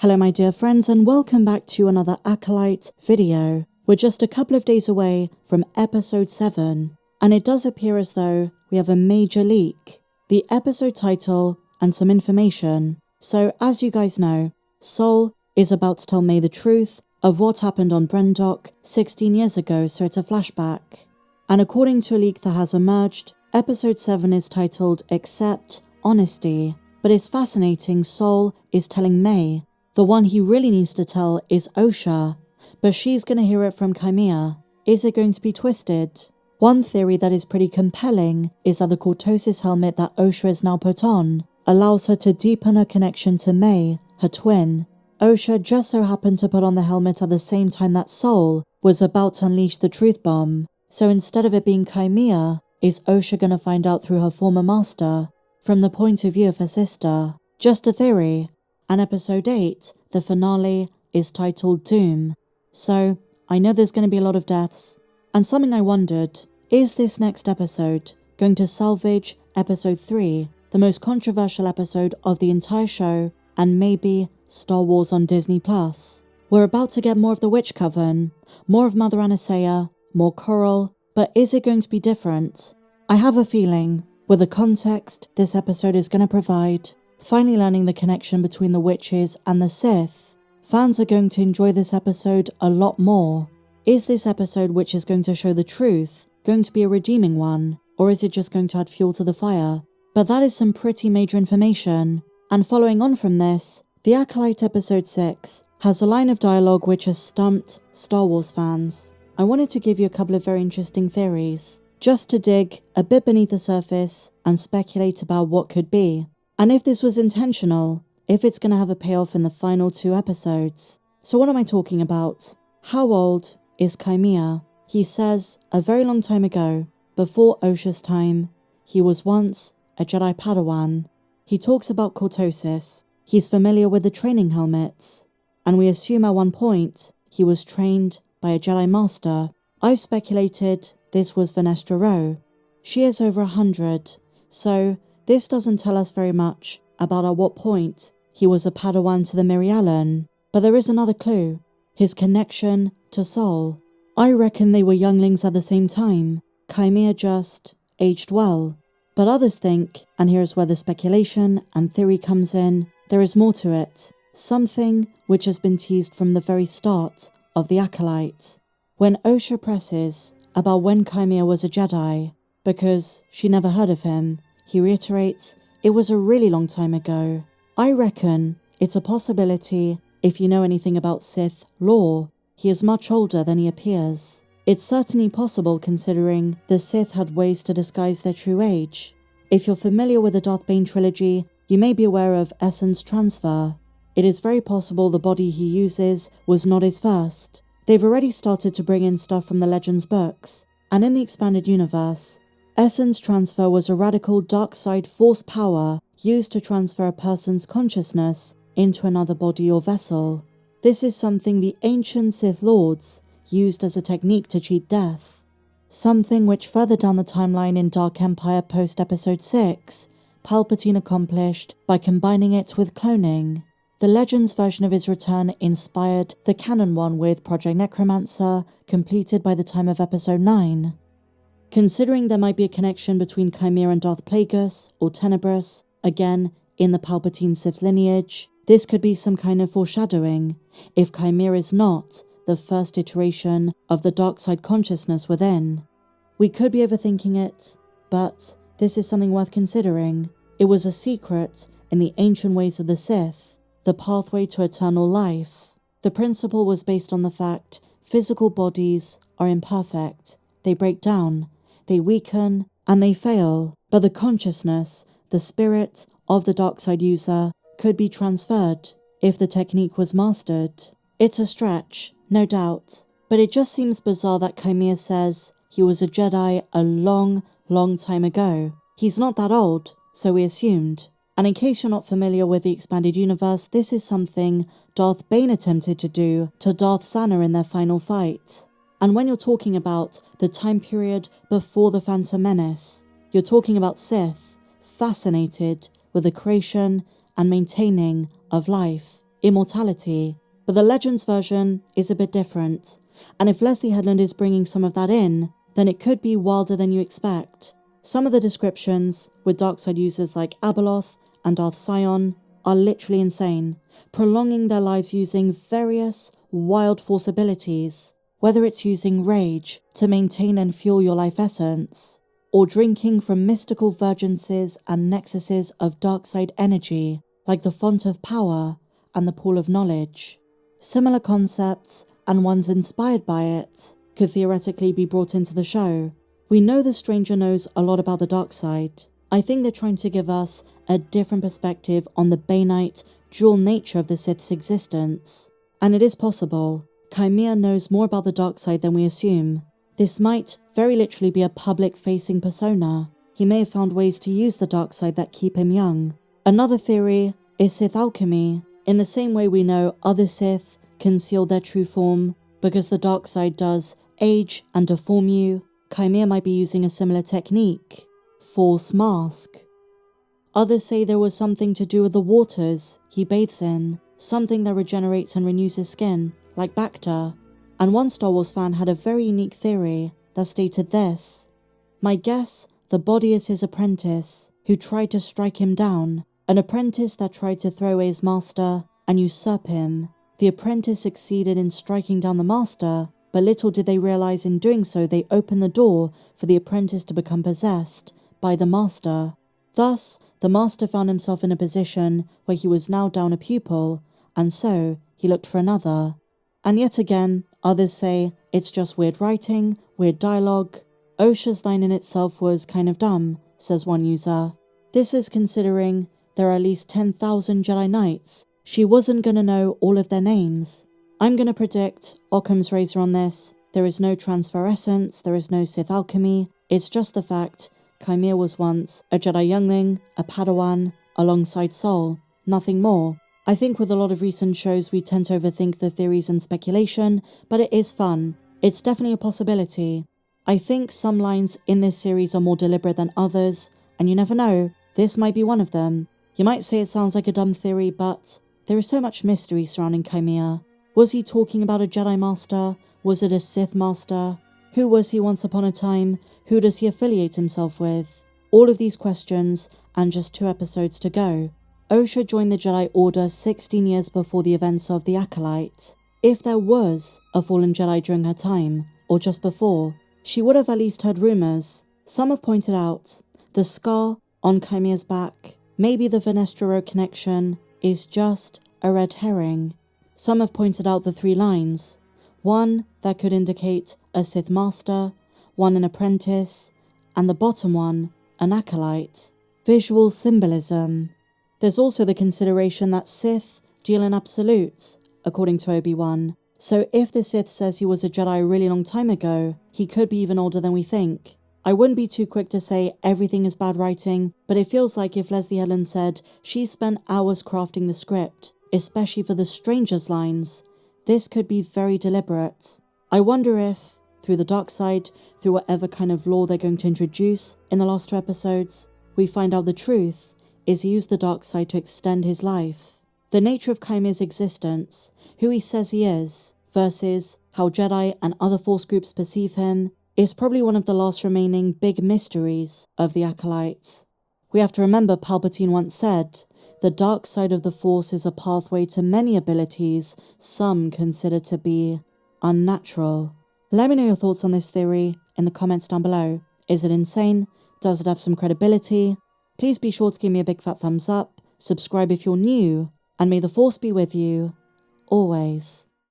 Hello my dear friends and welcome back to another Acolyte video. We're just a couple of days away from episode 7 and it does appear as though we have a major leak. The episode title and some information. So as you guys know, Sol is about to tell May the truth of what happened on Brendok 16 years ago, so it's a flashback. And according to a leak that has emerged, episode 7 is titled Accept Honesty. But it's fascinating, Sol is telling May. The one he really needs to tell is Osha, but she's going to hear it from Qimir. Is it going to be twisted? One theory that is pretty compelling is that the cortosis helmet that Osha is now put on allows her to deepen her connection to May, her twin. Osha just so happened to put on the helmet at the same time that Sol was about to unleash the truth bomb. So instead of it being Qimir, is Osha going to find out through her former master, from the point of view of her sister? Just a theory. And episode 8, the finale, is titled Doom. So, I know there's going to be a lot of deaths. And something I wondered, is this next episode going to salvage episode 3, the most controversial episode of the entire show, and maybe Star Wars on Disney+? We're about to get more of the Witch Coven, more of Mother Anastasia, more Coral, but is it going to be different? I have a feeling, with the context this episode is going to provide, finally learning the connection between the witches and the Sith, fans are going to enjoy this episode a lot more. Is this episode, which is going to show the truth, going to be a redeeming one, or is it just going to add fuel to the fire? But that is some pretty major information. And following on from this, the Acolyte episode 6 has a line of dialogue which has stumped Star Wars fans. I wanted to give you a couple of very interesting theories, just to dig a bit beneath the surface and speculate about what could be. And if this was intentional, if it's going to have a payoff in the final 2 episodes. So what am I talking about? How old is Qimir? He says a very long time ago, before Osha's time, he was once a Jedi Padawan. He talks about cortosis. He's familiar with the training helmets. And we assume at one point, he was trained by a Jedi Master. I've speculated this was Venestra Rowe. She is over 100, so this doesn't tell us very much about at what point he was a Padawan to the Mirialan, but there is another clue, his connection to Sol. I reckon they were younglings at the same time, Qimir just aged well. But others think, and here's where the speculation and theory comes in, there is more to it, something which has been teased from the very start of the Acolyte. When Osha presses about when Qimir was a Jedi, because she never heard of him, he reiterates, it was a really long time ago. I reckon it's a possibility, if you know anything about Sith lore, he is much older than he appears. It's certainly possible considering the Sith had ways to disguise their true age. If you're familiar with the Darth Bane trilogy, you may be aware of essence transfer. It is very possible the body he uses was not his first. They've already started to bring in stuff from the Legends books, and in the expanded universe, essence transfer was a radical dark side force power used to transfer a person's consciousness into another body or vessel. This is something the ancient Sith Lords used as a technique to cheat death. Something which further down the timeline in Dark Empire post-episode 6, Palpatine accomplished by combining it with cloning. The Legends version of his return inspired the canon one with Project Necromancer, completed by the time of episode 9. Considering there might be a connection between Qimir and Darth Plagueis, or Tenebrous, again, in the Palpatine Sith lineage, this could be some kind of foreshadowing, if Qimir is not the first iteration of the dark side consciousness within. We could be overthinking it, but this is something worth considering. It was a secret in the ancient ways of the Sith, the pathway to eternal life. The principle was based on the fact physical bodies are imperfect, they break down, they weaken, and they fail, but the consciousness, the spirit of the dark side user could be transferred if the technique was mastered. It's a stretch, no doubt, but it just seems bizarre that Qimir says he was a Jedi a long, long time ago. He's not that old, so we assumed. And in case you're not familiar with the expanded universe, this is something Darth Bane attempted to do to Darth Sana in their final fight. And when you're talking about the time period before the Phantom Menace, you're talking about Sith fascinated with the creation and maintaining of life. immortality, but the Legends version is a bit different, and if Leslye Headland is bringing some of that in, then it could be wilder than you expect. Some of the descriptions, with darkside users like Abeloth and Darth Sion, are literally insane, prolonging their lives using various wild force abilities, whether it's using rage to maintain and fuel your life essence, or drinking from mystical vergences and nexuses of darkside energy, like the Font of Power and the Pool of Knowledge. Similar concepts, and ones inspired by it, could theoretically be brought into the show. We know the Stranger knows a lot about the dark side. I think they're trying to give us a different perspective on the Bainite dual nature of the Sith's existence. And it is possible Qimir knows more about the dark side than we assume. This might very literally be a public-facing persona. He may have found ways to use the dark side that keep him young. Another theory is Sith alchemy. In the same way we know other Sith conceal their true form because the dark side does age and deform you, Qimir might be using a similar technique. False mask. Others say there was something to do with the waters he bathes in, something that regenerates and renews his skin, like Bacta. And one Star Wars fan had a very unique theory that stated this: "My guess, the body is his apprentice, who tried to strike him down, an apprentice that tried to throw away his master and usurp him. The apprentice succeeded in striking down the master, but little did they realize in doing so they opened the door for the apprentice to become possessed by the master. Thus, the master found himself in a position where he was now down a pupil, and so he looked for another." And yet again, others say it's just weird writing, weird dialogue. Osha's line in itself was kind of dumb, says one user. This is considering there are at least 10,000 Jedi Knights. She wasn't gonna know all of their names. I'm gonna predict Occam's razor on this. There is no transferescence, there is no Sith alchemy. It's just the fact Qimir was once a Jedi youngling, a Padawan, alongside Sol. Nothing more. I think with a lot of recent shows we tend to overthink the theories and speculation, but it is fun. It's definitely a possibility. I think some lines in this series are more deliberate than others, and you never know, this might be one of them. You might say it sounds like a dumb theory, but there is so much mystery surrounding Qimir. Was he talking about a Jedi Master? Was it a Sith Master? Who was he once upon a time? Who does he affiliate himself with? All of these questions, and just 2 episodes to go. Osha joined the Jedi Order 16 years before the events of the Acolyte. If there was a fallen Jedi during her time, or just before, she would have at least heard rumours. Some have pointed out the scar on Qimir's back, maybe the Venestra Road connection, is just a red herring. Some have pointed out the 3 lines. One that could indicate a Sith Master, one an apprentice, and the bottom one, an Acolyte. Visual symbolism. There's also the consideration that Sith deal in absolutes, according to Obi-Wan. So if the Sith says he was a Jedi a really long time ago, he could be even older than we think. I wouldn't be too quick to say everything is bad writing, but it feels like if Leslye Headland said she spent hours crafting the script, especially for the Strangers lines, this could be very deliberate. I wonder if, through the dark side, through whatever kind of lore they're going to introduce in the last 2 episodes, we find out the truth is he used the dark side to extend his life. The nature of Qimir's existence, who he says he is, versus how Jedi and other Force groups perceive him, is probably one of the last remaining big mysteries of the Acolyte. We have to remember Palpatine once said, "The dark side of the Force is a pathway to many abilities some consider to be unnatural." Let me know your thoughts on this theory in the comments down below. Is it insane? Does it have some credibility? Please be sure to give me a big fat thumbs up, subscribe if you're new, and may the Force be with you, always.